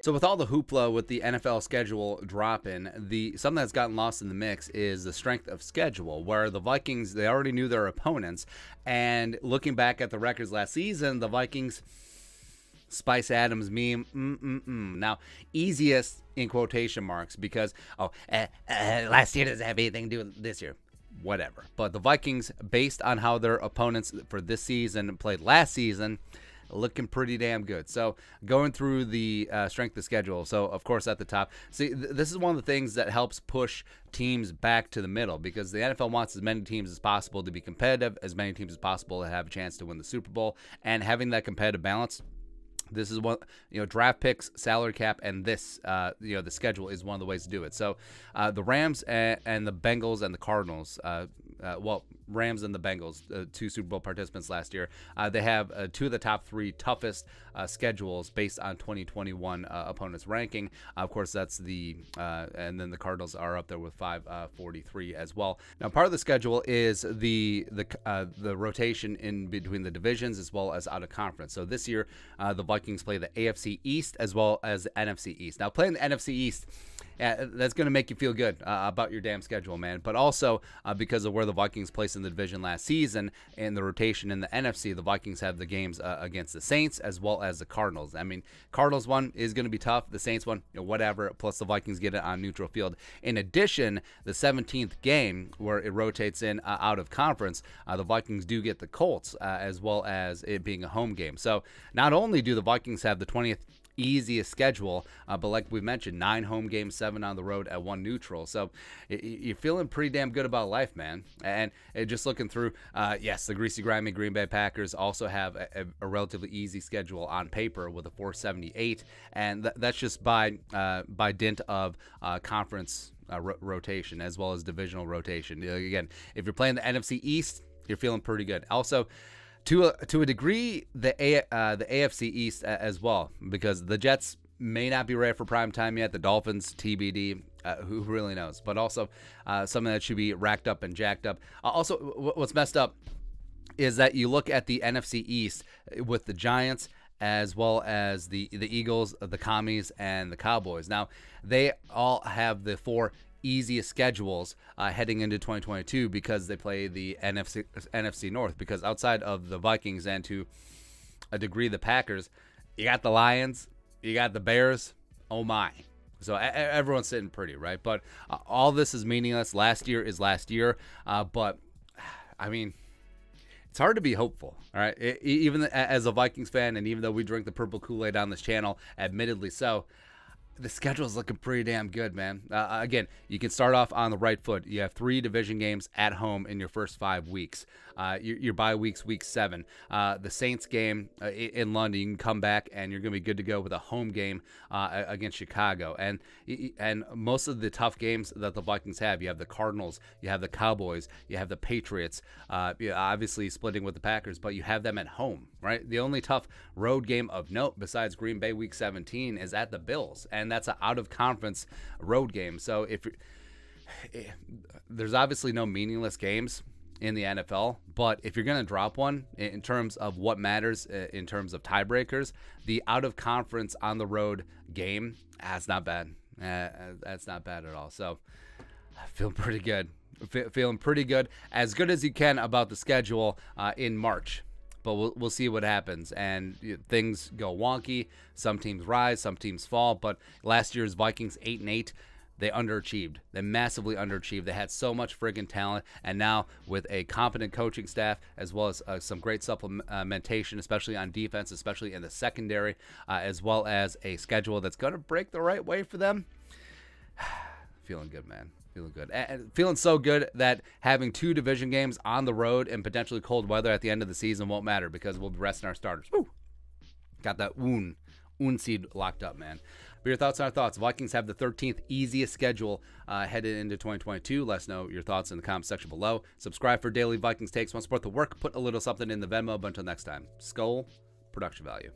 So with all the hoopla with the NFL schedule dropping, something that's gotten lost in the mix is the strength of schedule, where the Vikings, they already knew their opponents, and looking back at the records last season, the Vikings, Spice Adams meme, now easiest in quotation marks because last year doesn't have anything to do with this year. Whatever. But the Vikings, based on how their opponents for this season played last season, looking pretty damn good. So going through the strength of schedule. So, of course, at the top. See, this is one of the things that helps push teams back to the middle because the NFL wants as many teams as possible to be competitive, as many teams as possible to have a chance to win the Super Bowl. And having that competitive balance, this is what, draft picks, salary cap, and this, the schedule is one of the ways to do it. So the Rams and the Bengals and the Cardinals, Rams and the Bengals, two Super Bowl participants last year, they have two of the top three toughest schedules based on 2021 opponents ranking. Of course, that's and then the Cardinals are up there with 543 as well. Now, part of the schedule is the rotation in between the divisions as well as out of conference. So this year, the Vikings play the AFC East as well as the NFC East. Now, playing the NFC East, that's going to make you feel good about your damn schedule, man. But also because of where the Vikings placed in the division last season and the rotation in the NFC, the Vikings have the games against the Saints as well as the Cardinals. I mean, Cardinals one is going to be tough. The Saints one, whatever. Plus the Vikings get it on neutral field. In addition, the 17th game where it rotates in out of conference, the Vikings do get the Colts as well as it being a home game. So not only do the Vikings have the 20th easiest schedule, but like we mentioned, 9 home games, 7 on the road, at 1 neutral. So you're feeling pretty damn good about life, man. And just looking through, yes, the greasy, grimy Green Bay Packers also have a relatively easy schedule on paper with a 478, and that's just by dint of conference rotation as well as divisional rotation. Again, if you're playing the NFC East, you're feeling pretty good. Also, to a degree, the AFC East as well, because the Jets may not be ready for prime time yet. The Dolphins, TBD, who really knows? But also something that should be racked up and jacked up. Also, what's messed up is that you look at the NFC East with the Giants as well as the Eagles, the Commies, and the Cowboys. Now, they all have the 4 easiest schedules heading into 2022 because they play the NFC North. Because outside of the Vikings and to a degree the Packers, you got the Lions, you got the Bears. Oh my! So everyone's sitting pretty, right? But all this is meaningless. Last year is last year. But I mean, it's hard to be hopeful, all right? Even as a Vikings fan, and even though we drink the purple Kool-Aid on this channel, admittedly so, the schedule is looking pretty damn good, man. Again, you can start off on the right foot. You have 3 division games at home in your first 5 weeks. Your bye week's week 7. The Saints game in London, you can come back and you're going to be good to go with a home game against Chicago. And most of the tough games that the Vikings have, you have the Cardinals, you have the Cowboys, you have the Patriots, obviously splitting with the Packers, but you have them at home, right? The only tough road game of note besides Green Bay week 17 is at the Bills, and that's an out-of-conference road game. So there's obviously no meaningless games in the NFL, but if you're going to drop one in terms of what matters in terms of tiebreakers, the out-of-conference on-the-road game, that's not bad. That's not bad at all. So I feel pretty good. Feeling pretty good. As good as you can about the schedule in March. But we'll see what happens, and things go wonky. Some teams rise, some teams fall. But last year's Vikings 8-8, they underachieved. They massively underachieved. They had so much friggin' talent, and now with a competent coaching staff as well as some great supplementation, especially on defense, especially in the secondary, as well as a schedule that's going to break the right way for them. Feeling good, man. Feeling good. And feeling so good that having 2 division games on the road and potentially cold weather at the end of the season won't matter because we'll be resting our starters. Woo! Got that un seed locked up, man. But your thoughts on our thoughts. Vikings have the 13th easiest schedule headed into 2022. Let us know your thoughts in the comment section below. Subscribe for daily Vikings takes. Want to support the work? Put a little something in the Venmo. But until next time, Skull Production Value.